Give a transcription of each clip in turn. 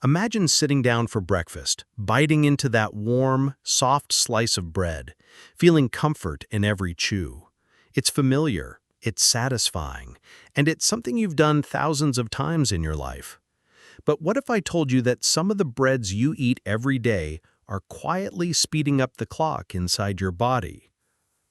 Imagine sitting down for breakfast, biting into that warm, soft slice of bread, feeling comfort in every chew. It's familiar, it's satisfying, and it's something you've done thousands of times in your life. But what if I told you that some of the breads you eat every day are quietly speeding up the clock inside your body?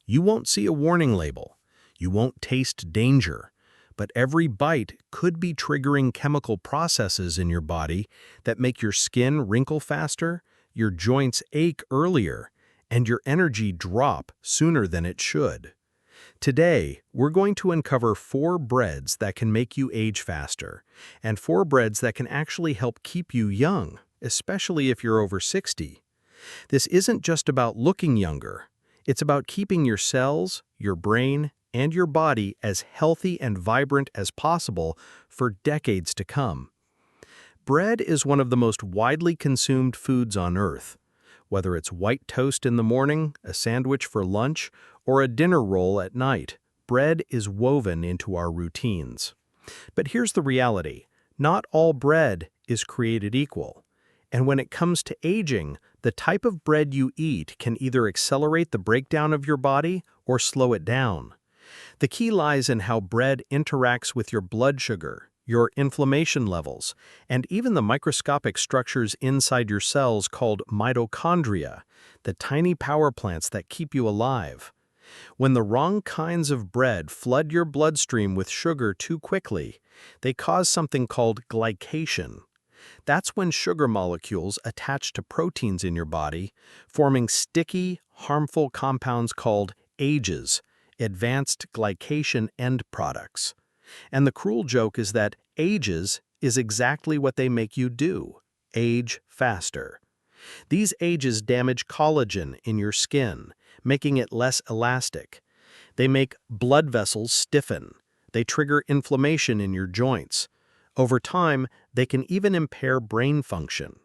You won't see a warning label. You won't taste danger. But every bite could be triggering chemical processes in your body that make your skin wrinkle faster, your joints ache earlier, and your energy drop sooner than it should. Today, we're going to uncover 4 breads that can make you age faster, and 4 breads that can actually help keep you young, especially if you're over 60. This isn't just about looking younger. It's about keeping your cells, your brain, and your body as healthy and vibrant as possible for decades to come. Bread is one of the most widely consumed foods on Earth. Whether it's white toast in the morning, a sandwich for lunch, or a dinner roll at night, bread is woven into our routines. But here's the reality. Not all bread is created equal. And when it comes to aging, the type of bread you eat can either accelerate the breakdown of your body or slow it down. The key lies in how bread interacts with your blood sugar, your inflammation levels, and even the microscopic structures inside your cells called mitochondria, the tiny power plants that keep you alive. When the wrong kinds of bread flood your bloodstream with sugar too quickly, they cause something called glycation. That's when sugar molecules attach to proteins in your body, forming sticky, harmful compounds called AGEs, advanced glycation end products. And the cruel joke is that AGEs is exactly what they make you do: age faster. These AGEs damage collagen in your skin, making it less elastic. They make blood vessels stiffen. They trigger inflammation in your joints. Over time, they can even impair brain function.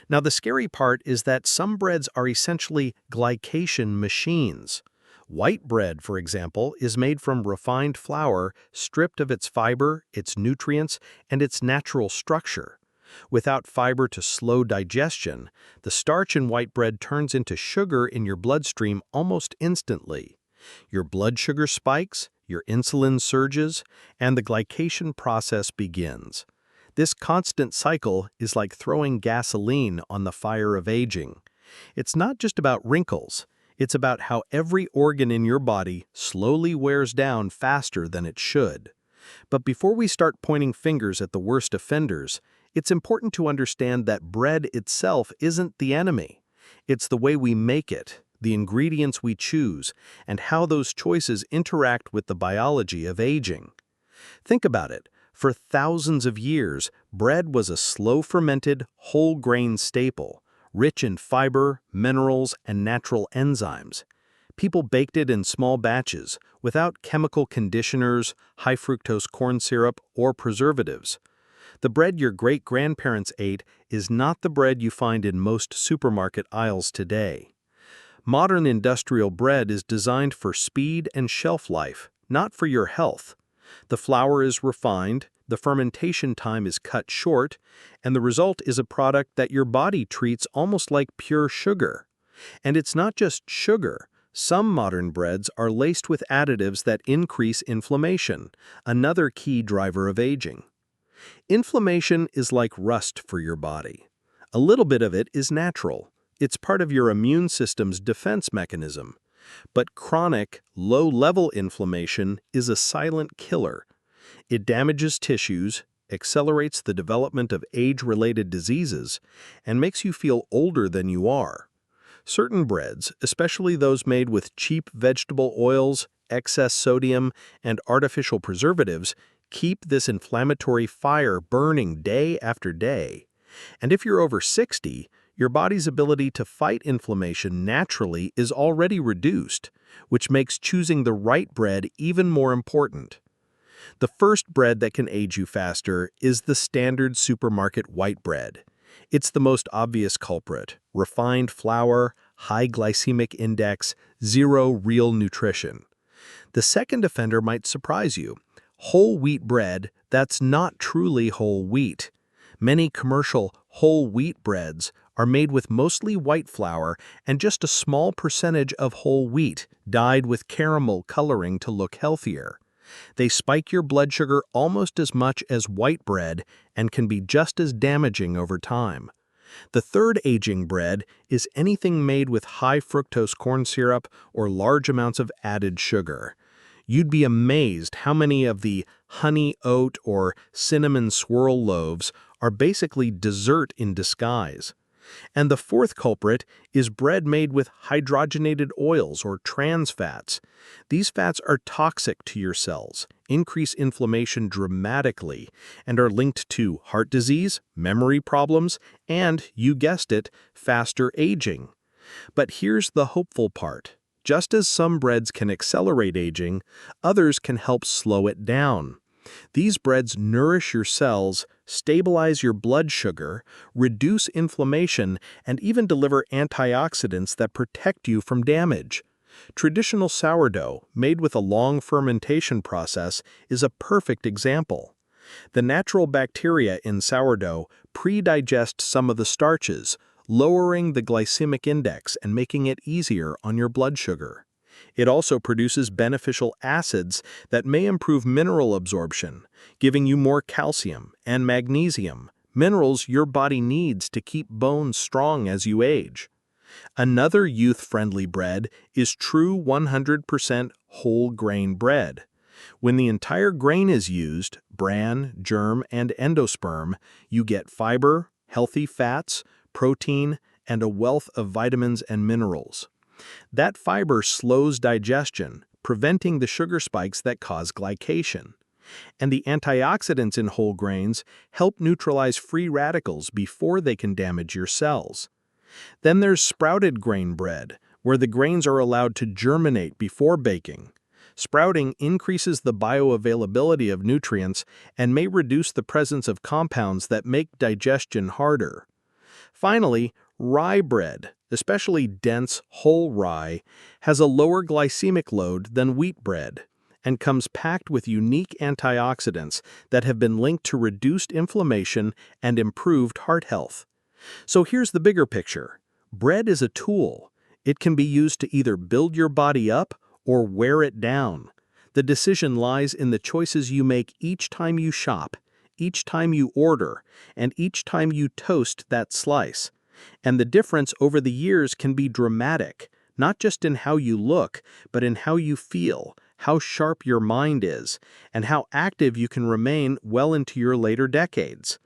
Now, the scary part is that some breads are essentially glycation machines. White bread, for example, is made from refined flour stripped of its fiber, its nutrients, and its natural structure. Without fiber to slow digestion, the starch in white bread turns into sugar in your bloodstream almost instantly. Your blood sugar spikes, your insulin surges, and the glycation process begins. This constant cycle is like throwing gasoline on the fire of aging. It's not just about wrinkles. It's about how every organ in your body slowly wears down faster than it should. But before we start pointing fingers at the worst offenders, it's important to understand that bread itself isn't the enemy. It's the way we make it, the ingredients we choose, and how those choices interact with the biology of aging. Think about it. For thousands of years, bread was a slow-fermented, whole-grain staple, rich in fiber, minerals, and natural enzymes. People baked it in small batches, without chemical conditioners, high-fructose corn syrup, or preservatives. The bread your great-grandparents ate is not the bread you find in most supermarket aisles today. Modern industrial bread is designed for speed and shelf life, not for your health. The flour is refined, the fermentation time is cut short, and the result is a product that your body treats almost like pure sugar. And it's not just sugar. Some modern breads are laced with additives that increase inflammation, another key driver of aging. Inflammation is like rust for your body. A little bit of it is natural. It's part of your immune system's defense mechanism. But chronic, low-level inflammation is a silent killer. It damages tissues, accelerates the development of age-related diseases, and makes you feel older than you are. Certain breads, especially those made with cheap vegetable oils, excess sodium, and artificial preservatives, keep this inflammatory fire burning day after day. And if you're over 60, your body's ability to fight inflammation naturally is already reduced, which makes choosing the right bread even more important. The first bread that can age you faster is the standard supermarket white bread. It's the most obvious culprit: refined flour, high glycemic index, zero real nutrition. The second offender might surprise you: whole wheat bread that's not truly whole wheat. Many commercial whole wheat breads are made with mostly white flour and just a small percentage of whole wheat, dyed with caramel coloring to look healthier. They spike your blood sugar almost as much as white bread and can be just as damaging over time. The third aging bread is anything made with high fructose corn syrup or large amounts of added sugar. You'd be amazed how many of the honey oat or cinnamon swirl loaves are basically dessert in disguise. And the fourth culprit is bread made with hydrogenated oils or trans fats. These fats are toxic to your cells, increase inflammation dramatically, and are linked to heart disease, memory problems, and, you guessed it, faster aging. But here's the hopeful part. Just as some breads can accelerate aging, others can help slow it down. These breads nourish your cells, stabilize your blood sugar, reduce inflammation, and even deliver antioxidants that protect you from damage. Traditional sourdough, made with a long fermentation process, is a perfect example. The natural bacteria in sourdough pre-digest some of the starches, lowering the glycemic index and making it easier on your blood sugar. It also produces beneficial acids that may improve mineral absorption, giving you more calcium and magnesium, minerals your body needs to keep bones strong as you age. Another youth-friendly bread is true 100% whole grain bread. When the entire grain is used, bran, germ, and endosperm, you get fiber, healthy fats, protein, and a wealth of vitamins and minerals. That fiber slows digestion, preventing the sugar spikes that cause glycation. And the antioxidants in whole grains help neutralize free radicals before they can damage your cells. Then there's sprouted grain bread, where the grains are allowed to germinate before baking. Sprouting increases the bioavailability of nutrients and may reduce the presence of compounds that make digestion harder. Finally, rye bread, especially dense whole rye, has a lower glycemic load than wheat bread and comes packed with unique antioxidants that have been linked to reduced inflammation and improved heart health. So here's the bigger picture. Bread is a tool. It can be used to either build your body up or wear it down. The decision lies in the choices you make each time you shop, each time you order, and each time you toast that slice. And the difference over the years can be dramatic, not just in how you look, but in how you feel, how sharp your mind is, and how active you can remain well into your later decades.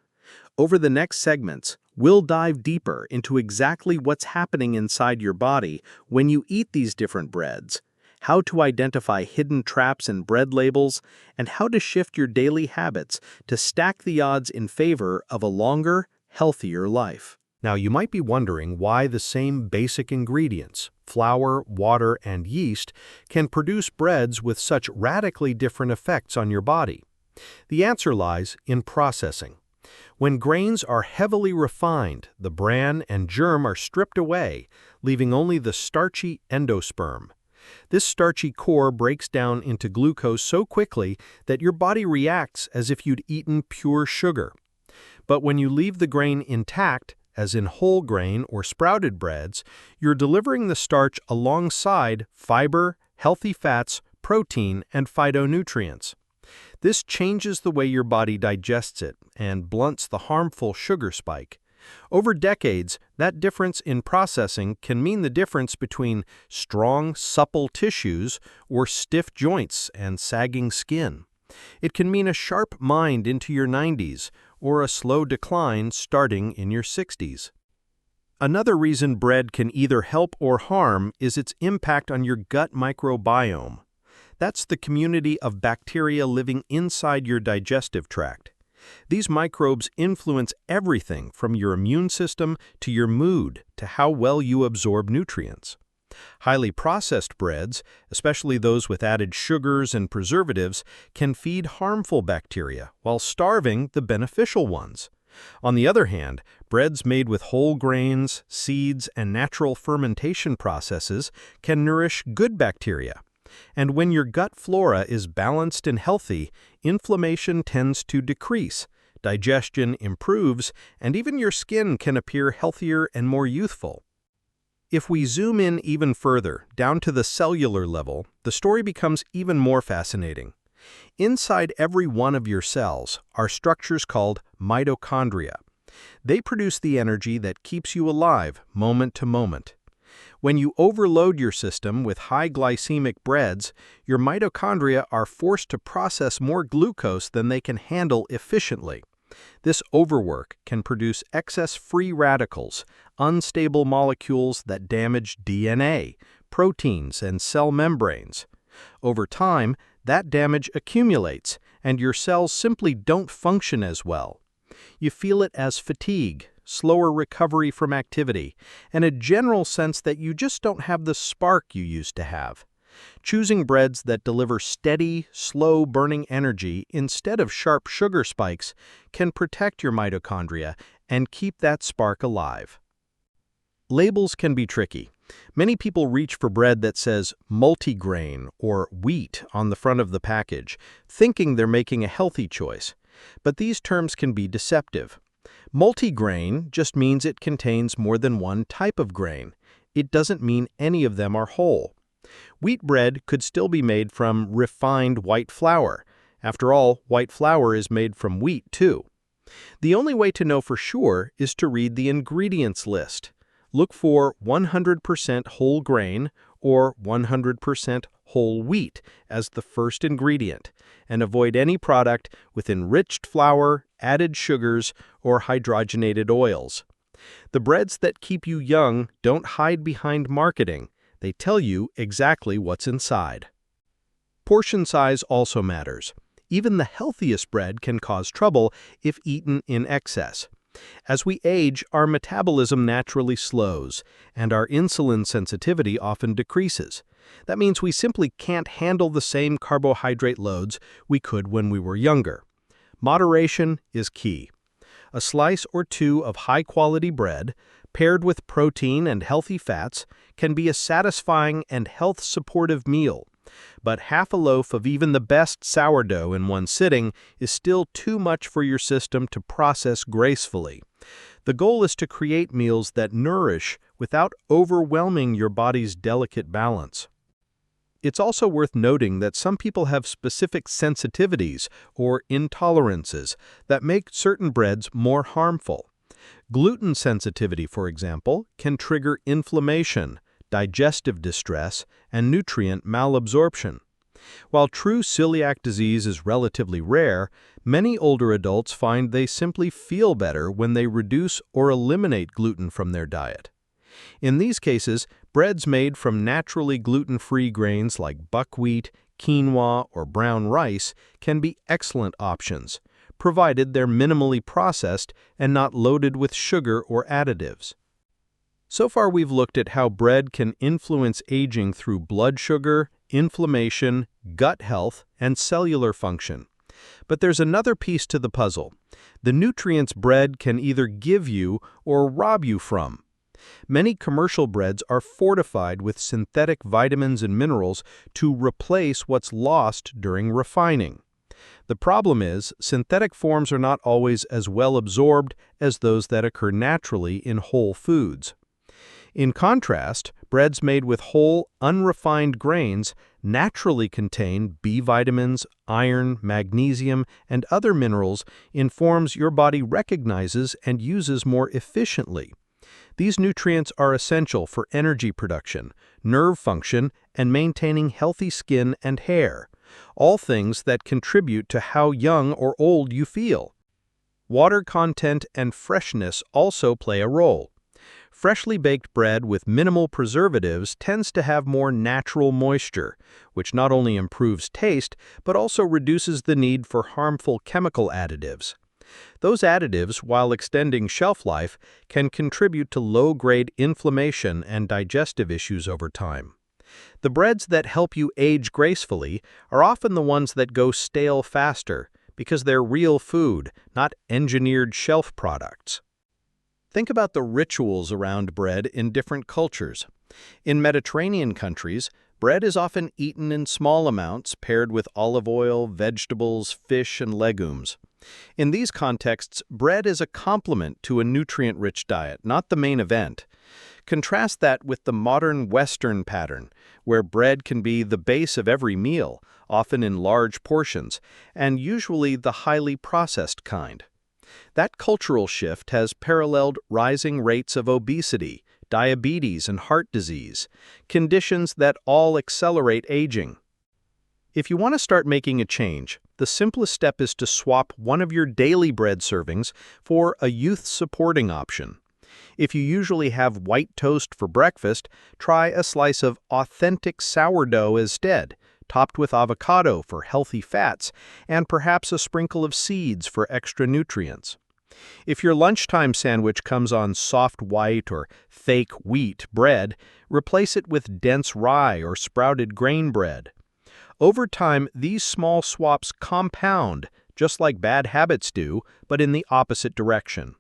Over the next segments, we'll dive deeper into exactly what's happening inside your body when you eat these different breads, how to identify hidden traps in bread labels, and how to shift your daily habits to stack the odds in favor of a longer, healthier life. Now, you might be wondering why the same basic ingredients, flour, water, and yeast, can produce breads with such radically different effects on your body. The answer lies in processing. When grains are heavily refined, the bran and germ are stripped away, leaving only the starchy endosperm. This starchy core breaks down into glucose so quickly that your body reacts as if you'd eaten pure sugar. But when you leave the grain intact, as in whole grain or sprouted breads, you're delivering the starch alongside fiber, healthy fats, protein, and phytonutrients. This changes the way your body digests it and blunts the harmful sugar spike. Over decades, that difference in processing can mean the difference between strong, supple tissues or stiff joints and sagging skin. It can mean a sharp mind into your 90s or a slow decline starting in your 60s. Another reason bread can either help or harm is its impact on your gut microbiome. That's the community of bacteria living inside your digestive tract. These microbes influence everything from your immune system to your mood to how well you absorb nutrients. Highly processed breads, especially those with added sugars and preservatives, can feed harmful bacteria while starving the beneficial ones. On the other hand, breads made with whole grains, seeds, and natural fermentation processes can nourish good bacteria. And when your gut flora is balanced and healthy, inflammation tends to decrease, digestion improves, and even your skin can appear healthier and more youthful. If we zoom in even further, down to the cellular level, the story becomes even more fascinating. Inside every one of your cells are structures called mitochondria. They produce the energy that keeps you alive moment to moment. When you overload your system with high glycemic breads, your mitochondria are forced to process more glucose than they can handle efficiently. This overwork can produce excess free radicals, unstable molecules that damage DNA, proteins, and cell membranes. Over time, that damage accumulates, and your cells simply don't function as well. You feel it as fatigue, slower recovery from activity, and a general sense that you just don't have the spark you used to have. Choosing breads that deliver steady, slow-burning energy instead of sharp sugar spikes can protect your mitochondria and keep that spark alive. Labels can be tricky. Many people reach for bread that says multigrain or wheat on the front of the package, thinking they're making a healthy choice. But these terms can be deceptive. Multigrain just means it contains more than one type of grain. It doesn't mean any of them are whole. Wheat bread could still be made from refined white flour. After all, white flour is made from wheat too. The only way to know for sure is to read the ingredients list. Look for 100% whole grain or 100% whole wheat as the first ingredient, and avoid any product with enriched flour, added sugars, or hydrogenated oils. The breads that keep you young don't hide behind marketing. They tell you exactly what's inside. Portion size also matters. Even the healthiest bread can cause trouble if eaten in excess. As we age, our metabolism naturally slows, and our insulin sensitivity often decreases. That means we simply can't handle the same carbohydrate loads we could when we were younger. Moderation is key. A slice or two of high-quality bread, paired with protein and healthy fats, can be a satisfying and health-supportive meal. But half a loaf of even the best sourdough in one sitting is still too much for your system to process gracefully. The goal is to create meals that nourish without overwhelming your body's delicate balance. It's also worth noting that some people have specific sensitivities or intolerances that make certain breads more harmful. Gluten sensitivity, for example, can trigger inflammation, digestive distress, and nutrient malabsorption. While true celiac disease is relatively rare, many older adults find they simply feel better when they reduce or eliminate gluten from their diet. In these cases, breads made from naturally gluten-free grains like buckwheat, quinoa, or brown rice can be excellent options, provided they're minimally processed and not loaded with sugar or additives. So far, we've looked at how bread can influence aging through blood sugar, inflammation, gut health, and cellular function. But there's another piece to the puzzle: the nutrients bread can either give you or rob you from. Many commercial breads are fortified with synthetic vitamins and minerals to replace what's lost during refining. The problem is, synthetic forms are not always as well absorbed as those that occur naturally in whole foods. In contrast, breads made with whole, unrefined grains naturally contain B vitamins, iron, magnesium, and other minerals in forms your body recognizes and uses more efficiently. These nutrients are essential for energy production, nerve function, and maintaining healthy skin and hair, all things that contribute to how young or old you feel. Water content and freshness also play a role. Freshly baked bread with minimal preservatives tends to have more natural moisture, which not only improves taste but also reduces the need for harmful chemical additives. Those additives, while extending shelf life, can contribute to low-grade inflammation and digestive issues over time. The breads that help you age gracefully are often the ones that go stale faster because they're real food, not engineered shelf products. Think about the rituals around bread in different cultures. In Mediterranean countries, Bread is often eaten in small amounts, paired with olive oil, vegetables, fish, and legumes. In these contexts, bread is a complement to a nutrient-rich diet, not the main event. Contrast that with the modern Western pattern, where bread can be the base of every meal, often in large portions, and usually the highly processed kind. That cultural shift has paralleled rising rates of obesity, diabetes, and heart disease, conditions that all accelerate aging. If you want to start making a change, the simplest step is to swap one of your daily bread servings for a youth-supporting option. If you usually have white toast for breakfast, try a slice of authentic sourdough instead, topped with avocado for healthy fats, and perhaps a sprinkle of seeds for extra nutrients. If your lunchtime sandwich comes on soft white or fake wheat bread, replace it with dense rye or sprouted grain bread. Over time, these small swaps compound, just like bad habits do, but in the opposite direction.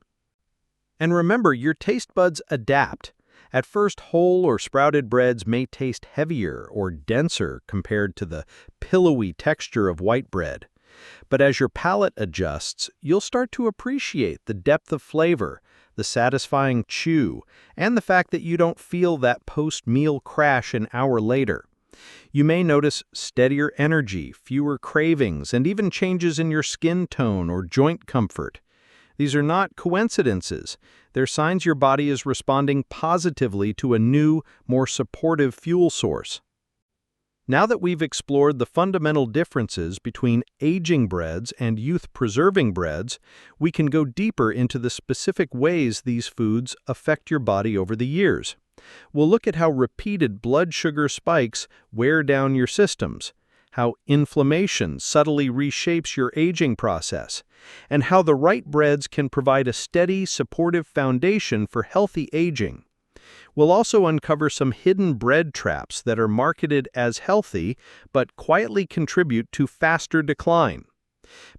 And remember, your taste buds adapt. At first, whole or sprouted breads may taste heavier or denser compared to the pillowy texture of white bread. But as your palate adjusts, you'll start to appreciate the depth of flavor, the satisfying chew, and the fact that you don't feel that post-meal crash an hour later. You may notice steadier energy, fewer cravings, and even changes in your skin tone or joint comfort. These are not coincidences. They're signs your body is responding positively to a new, more supportive fuel source. Now that we've explored the fundamental differences between aging breads and youth-preserving breads, we can go deeper into the specific ways these foods affect your body over the years. We'll look at how repeated blood sugar spikes wear down your systems, how inflammation subtly reshapes your aging process, and how the right breads can provide a steady, supportive foundation for healthy aging. We'll also uncover some hidden bread traps that are marketed as healthy but quietly contribute to faster decline.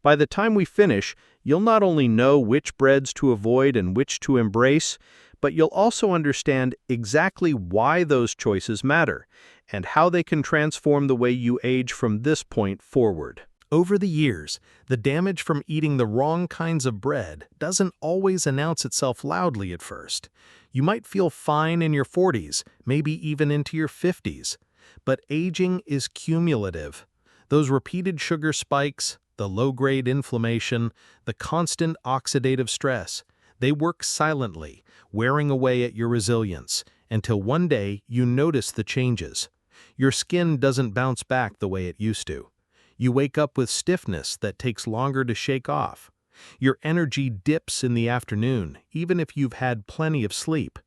By the time we finish, you'll not only know which breads to avoid and which to embrace, but you'll also understand exactly why those choices matter and how they can transform the way you age from this point forward. Over the years, the damage from eating the wrong kinds of bread doesn't always announce itself loudly at first. You might feel fine in your 40s, maybe even into your 50s. But aging is cumulative. Those repeated sugar spikes, the low-grade inflammation, the constant oxidative stress, they work silently, wearing away at your resilience, until one day you notice the changes. Your skin doesn't bounce back the way it used to. You wake up with stiffness that takes longer to shake off. Your energy dips in the afternoon, even if you've had plenty of sleep.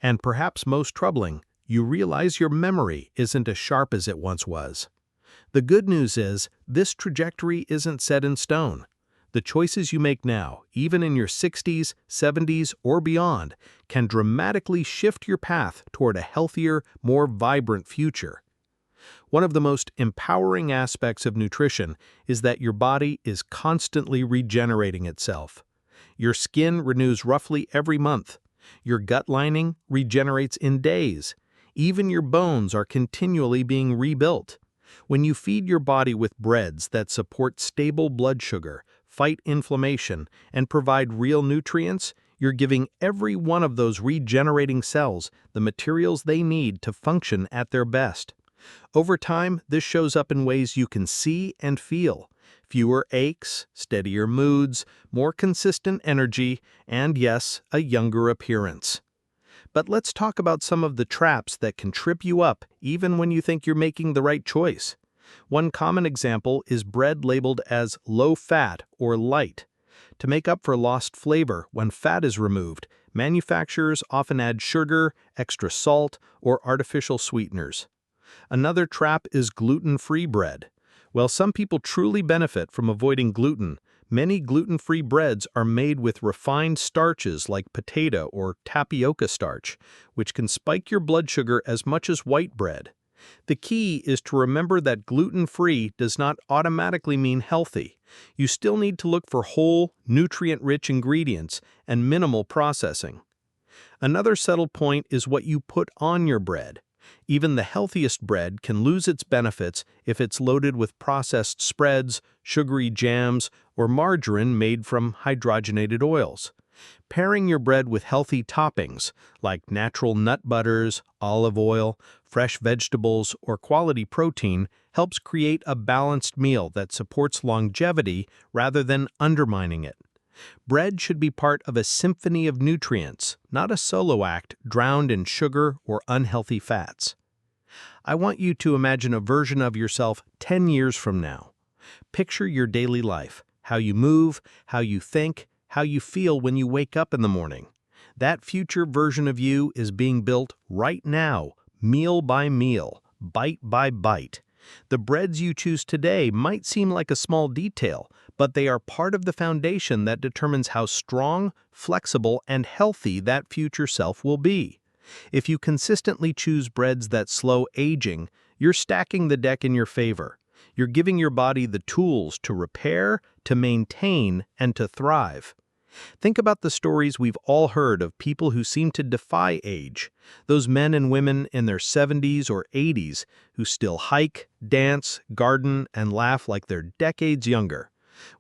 And perhaps most troubling, you realize your memory isn't as sharp as it once was. The good news is, this trajectory isn't set in stone. The choices you make now, even in your 60s, 70s, or beyond, can dramatically shift your path toward a healthier, more vibrant future. One of the most empowering aspects of nutrition is that your body is constantly regenerating itself. Your skin renews roughly every month. Your gut lining regenerates in days. Even your bones are continually being rebuilt. When you feed your body with breads that support stable blood sugar, fight inflammation, and provide real nutrients, you're giving every one of those regenerating cells the materials they need to function at their best. Over time, this shows up in ways you can see and feel. Fewer aches, steadier moods, more consistent energy, and yes, a younger appearance. But let's talk about some of the traps that can trip you up even when you think you're making the right choice. One common example is bread labeled as low-fat or light. To make up for lost flavor when fat is removed, manufacturers often add sugar, extra salt, or artificial sweeteners. Another trap is gluten-free bread. While some people truly benefit from avoiding gluten, many gluten-free breads are made with refined starches like potato or tapioca starch, which can spike your blood sugar as much as white bread. The key is to remember that gluten-free does not automatically mean healthy. You still need to look for whole, nutrient-rich ingredients and minimal processing. Another subtle point is what you put on your bread. Even the healthiest bread can lose its benefits if it's loaded with processed spreads, sugary jams, or margarine made from hydrogenated oils. Pairing your bread with healthy toppings like natural nut butters, olive oil, fresh vegetables, or quality protein helps create a balanced meal that supports longevity rather than undermining it. Bread should be part of a symphony of nutrients, not a solo act drowned in sugar or unhealthy fats. I want you to imagine a version of yourself 10 years from now. Picture your daily life, how you move, how you think, how you feel when you wake up in the morning. That future version of you is being built right now, meal by meal, bite by bite. The breads you choose today might seem like a small detail, but they are part of the foundation that determines how strong, flexible, and healthy that future self will be. If you consistently choose breads that slow aging, you're stacking the deck in your favor. You're giving your body the tools to repair, to maintain, and to thrive. Think about the stories we've all heard of people who seem to defy age, those men and women in their 70s or 80s who still hike, dance, garden, and laugh like they're decades younger.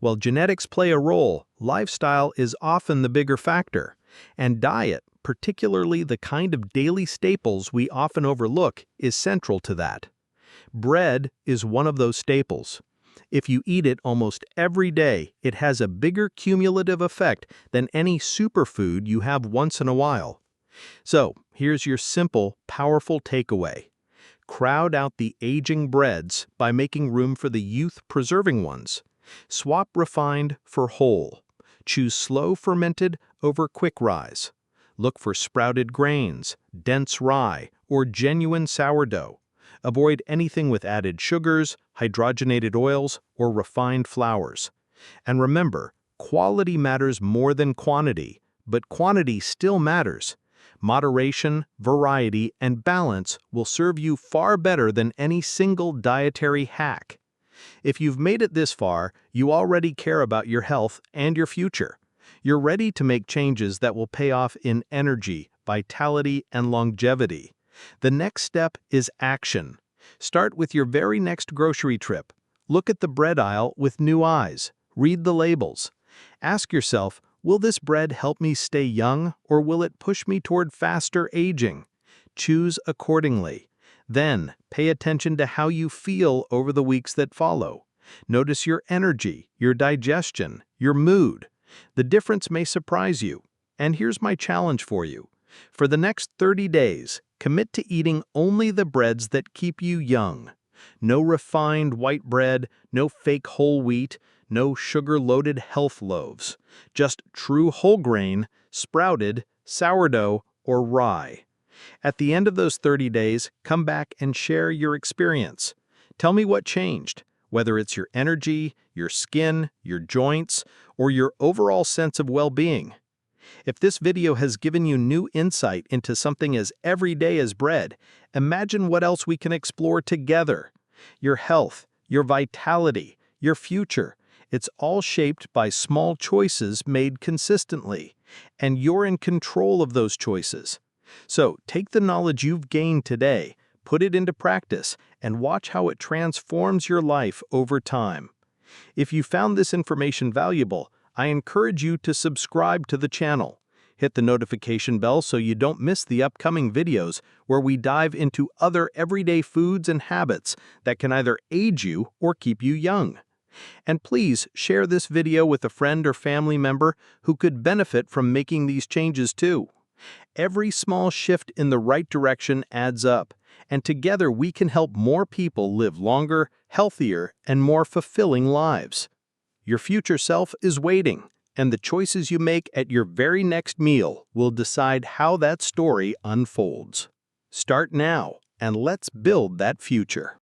While genetics play a role, lifestyle is often the bigger factor, and diet, particularly the kind of daily staples we often overlook, is central to that. Bread is one of those staples. If you eat it almost every day, it has a bigger cumulative effect than any superfood you have once in a while. So, here's your simple, powerful takeaway. Crowd out the aging breads by making room for the youth-preserving ones. Swap refined for whole. Choose slow fermented over quick rise. Look for sprouted grains, dense rye, or genuine sourdough. Avoid anything with added sugars, hydrogenated oils, or refined flours. And remember, quality matters more than quantity, but quantity still matters. Moderation, variety, and balance will serve you far better than any single dietary hack. If you've made it this far, you already care about your health and your future. You're ready to make changes that will pay off in energy, vitality, and longevity. The next step is action. Start with your very next grocery trip. Look at the bread aisle with new eyes. Read the labels. Ask yourself, will this bread help me stay young, or will it push me toward faster aging? Choose accordingly. Then, pay attention to how you feel over the weeks that follow. Notice your energy, your digestion, your mood. The difference may surprise you. And here's my challenge for you. For the next 30 days, commit to eating only the breads that keep you young. No refined white bread, no fake whole wheat, no sugar-loaded health loaves. Just true whole grain, sprouted, sourdough, or rye. At the end of those 30 days, come back and share your experience. Tell me what changed, whether it's your energy, your skin, your joints, or your overall sense of well-being. If this video has given you new insight into something as everyday as bread, imagine what else we can explore together. Your health, your vitality, your future. It's all shaped by small choices made consistently, and you're in control of those choices. So take the knowledge you've gained today, put it into practice, and watch how it transforms your life over time. If you found this information valuable, I encourage you to subscribe to the channel. Hit the notification bell so you don't miss the upcoming videos where we dive into other everyday foods and habits that can either age you or keep you young. And please share this video with a friend or family member who could benefit from making these changes too. Every small shift in the right direction adds up, and together we can help more people live longer, healthier, and more fulfilling lives. Your future self is waiting, and the choices you make at your very next meal will decide how that story unfolds. Start now, and let's build that future.